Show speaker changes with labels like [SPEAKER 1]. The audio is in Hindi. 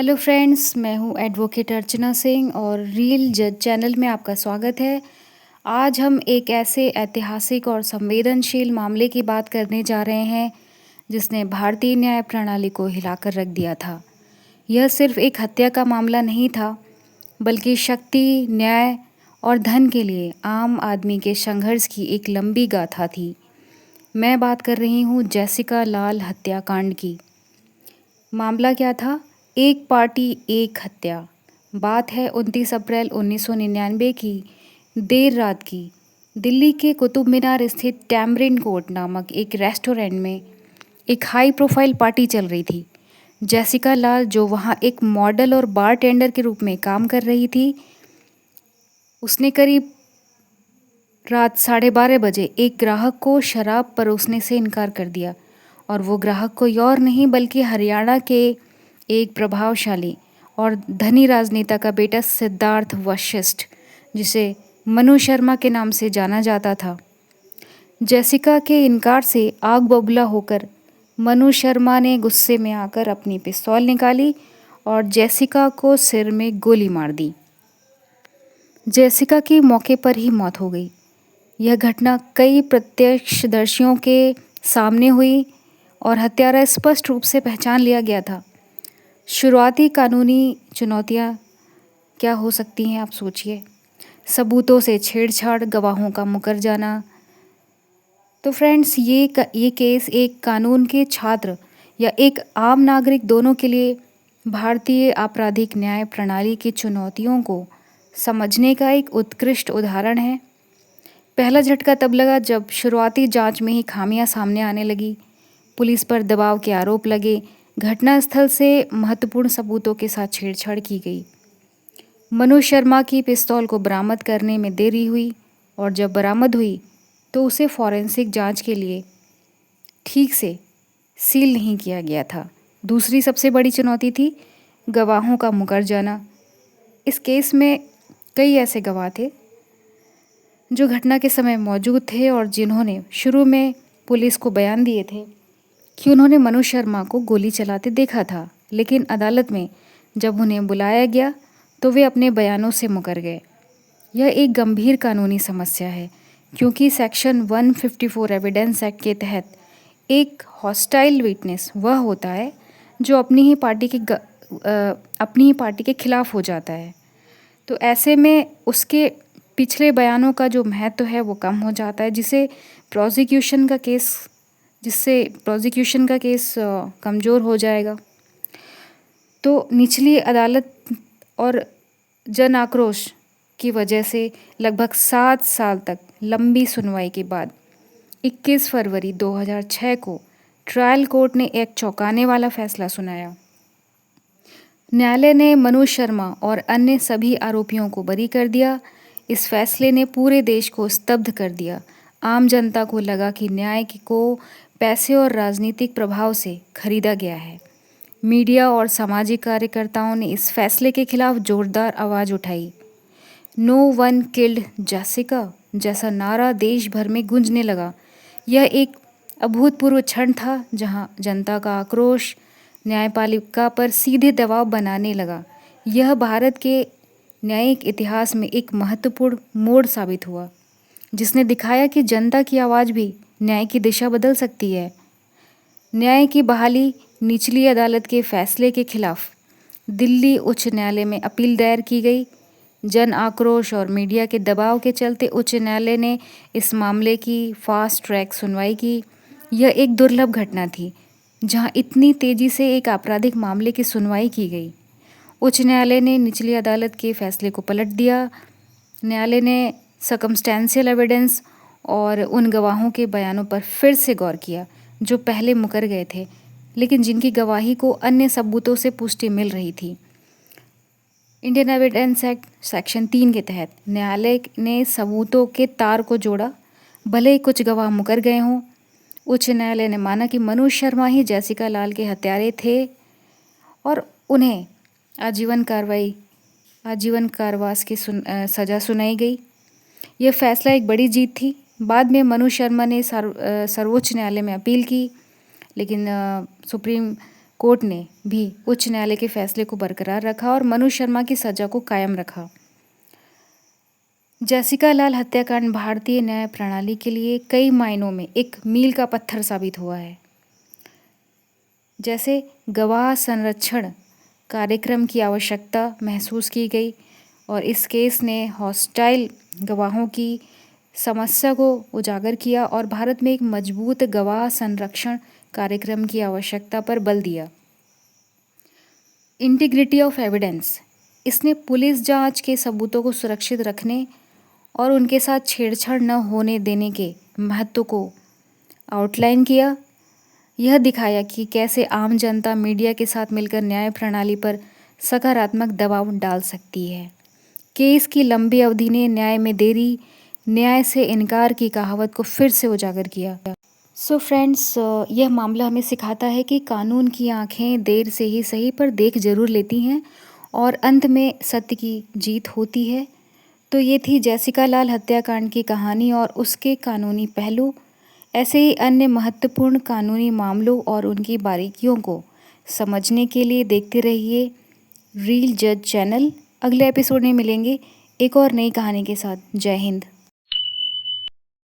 [SPEAKER 1] हेलो फ्रेंड्स, मैं हूँ एडवोकेट अर्चना सिंह और रील जज चैनल में आपका स्वागत है। आज हम एक ऐसे ऐतिहासिक और संवेदनशील मामले की बात करने जा रहे हैं जिसने भारतीय न्याय प्रणाली को हिलाकर रख दिया था। यह सिर्फ एक हत्या का मामला नहीं था, बल्कि शक्ति, न्याय और धन के लिए आम आदमी के संघर्ष की एक लंबी गाथा थी। मैं बात कर रही हूँ जेसिका लाल हत्याकांड की। मामला क्या था? एक पार्टी एक हत्या। बात है 29 अप्रैल 1999 की देर रात की। दिल्ली के कुतुब मीनार स्थित टैमरिन कोर्ट नामक एक रेस्टोरेंट में एक हाई प्रोफाइल पार्टी चल रही थी। जेसिका लाल, जो वहाँ एक मॉडल और बारटेंडर के रूप में काम कर रही थी, उसने करीब रात 12:30 बजे एक ग्राहक को शराब परोसने से इनकार कर दिया। और वो ग्राहक कोई और नहीं बल्कि हरियाणा के एक प्रभावशाली और धनी राजनेता का बेटा सिद्धार्थ वशिष्ठ, जिसे मनु शर्मा के नाम से जाना जाता था। जेसिका के इनकार से आग बबूला होकर मनु शर्मा ने गुस्से में आकर अपनी पिस्तौल निकाली और जेसिका को सिर में गोली मार दी। जेसिका की मौके पर ही मौत हो गई। यह घटना कई प्रत्यक्षदर्शियों के सामने हुई और हत्यारा स्पष्ट रूप से पहचान लिया गया था। शुरुआती कानूनी चुनौतियाँ क्या हो सकती हैं, आप सोचिए। सबूतों से छेड़छाड़, गवाहों का मुकर जाना। तो फ्रेंड्स, ये केस एक कानून के छात्र या एक आम नागरिक दोनों के लिए भारतीय आपराधिक न्याय प्रणाली की चुनौतियों को समझने का एक उत्कृष्ट उदाहरण है। पहला झटका तब लगा जब शुरुआती जांच में ही खामियां सामने आने लगी। पुलिस पर दबाव के आरोप लगे, घटनास्थल से महत्वपूर्ण सबूतों के साथ छेड़छाड़ की गई। मनु शर्मा की पिस्तौल को बरामद करने में देरी हुई और जब बरामद हुई तो उसे फॉरेंसिक जांच के लिए ठीक से सील नहीं किया गया था। दूसरी सबसे बड़ी चुनौती थी गवाहों का मुकर जाना। इस केस में कई ऐसे गवाह थे जो घटना के समय मौजूद थे और जिन्होंने शुरू में पुलिस को बयान दिए थे कि उन्होंने मनु शर्मा को गोली चलाते देखा था, लेकिन अदालत में जब उन्हें बुलाया गया तो वे अपने बयानों से मुकर गए। यह एक गंभीर कानूनी समस्या है क्योंकि सेक्शन 154 एविडेंस एक्ट के तहत एक हॉस्टाइल विटनेस वह होता है जो अपनी ही पार्टी के खिलाफ हो जाता है। तो ऐसे में उसके पिछले बयानों का जो महत्व है वो कम हो जाता है, जिससे प्रोसिक्यूशन का केस कमज़ोर हो जाएगा। तो निचली अदालत और जन आक्रोश की वजह से लगभग 7 साल तक लंबी सुनवाई के बाद 21 फरवरी 2006 को ट्रायल कोर्ट ने एक चौंकाने वाला फैसला सुनाया। न्यायालय ने मनु शर्मा और अन्य सभी आरोपियों को बरी कर दिया। इस फैसले ने पूरे देश को स्तब्ध कर दिया। आम जनता को लगा कि न्याय को पैसे और राजनीतिक प्रभाव से खरीदा गया है। मीडिया और सामाजिक कार्यकर्ताओं ने इस फैसले के खिलाफ जोरदार आवाज़ उठाई। नो वन किल्ड जेसिका जैसा नारा देश भर में गूंजने लगा। यह एक अभूतपूर्व क्षण था जहां जनता का आक्रोश न्यायपालिका पर सीधे दबाव बनाने लगा। यह भारत के न्यायिक इतिहास में एक महत्वपूर्ण मोड़ साबित हुआ, जिसने दिखाया कि जनता की आवाज़ भी न्याय की दिशा बदल सकती है। न्याय की बहाली। निचली अदालत के फैसले के खिलाफ दिल्ली उच्च न्यायालय में अपील दायर की गई। जन आक्रोश और मीडिया के दबाव के चलते उच्च न्यायालय ने इस मामले की फास्ट ट्रैक सुनवाई की। यह एक दुर्लभ घटना थी जहां इतनी तेज़ी से एक आपराधिक मामले की सुनवाई की गई। उच्च न्यायालय ने निचली अदालत के फैसले को पलट दिया। न्यायालय ने सर्कमस्टेंशियल एविडेंस और उन गवाहों के बयानों पर फिर से गौर किया जो पहले मुकर गए थे, लेकिन जिनकी गवाही को अन्य सबूतों से पुष्टि मिल रही थी। इंडियन एविडेंस एक्ट सेक्शन 3 के तहत न्यायालय ने सबूतों के तार को जोड़ा, भले ही कुछ गवाह मुकर गए हों। उच्च न्यायालय ने माना कि मनु शर्मा ही जेसिका लाल के हत्यारे थे और उन्हें आजीवन कारावास की सज़ा सुनाई गई। यह फैसला एक बड़ी जीत थी। बाद में मनु शर्मा ने सर्वोच्च न्यायालय में अपील की, लेकिन सुप्रीम कोर्ट ने भी उच्च न्यायालय के फैसले को बरकरार रखा और मनु शर्मा की सजा को कायम रखा। जेसिका लाल हत्याकांड भारतीय न्याय प्रणाली के लिए कई मायनों में एक मील का पत्थर साबित हुआ है। जैसे गवाह संरक्षण कार्यक्रम की आवश्यकता महसूस की गई और इस केस ने हॉस्टाइल गवाहों की समस्या को उजागर किया और भारत में एक मजबूत गवाह संरक्षण कार्यक्रम की आवश्यकता पर बल दिया। इंटीग्रिटी ऑफ एविडेंस, इसने पुलिस जांच के सबूतों को सुरक्षित रखने और उनके साथ छेड़छाड़ न होने देने के महत्व को आउटलाइन किया। यह दिखाया कि कैसे आम जनता मीडिया के साथ मिलकर न्याय प्रणाली पर सकारात्मक दबाव डाल सकती है। केस की लंबी अवधि ने न्याय में देरी, न्याय से इनकार की कहावत को फिर से उजागर किया। सो फ्रेंड्स, यह मामला हमें सिखाता है कि कानून की आंखें देर से ही सही पर देख जरूर लेती हैं और अंत में सत्य की जीत होती है। तो ये थी जेसिका लाल हत्याकांड की कहानी और उसके कानूनी पहलू। ऐसे ही अन्य महत्वपूर्ण कानूनी मामलों और उनकी बारीकियों को समझने के लिए देखते रहिए रील जज चैनल। अगले एपिसोड में मिलेंगे एक और नई कहानी के साथ। जय हिंद।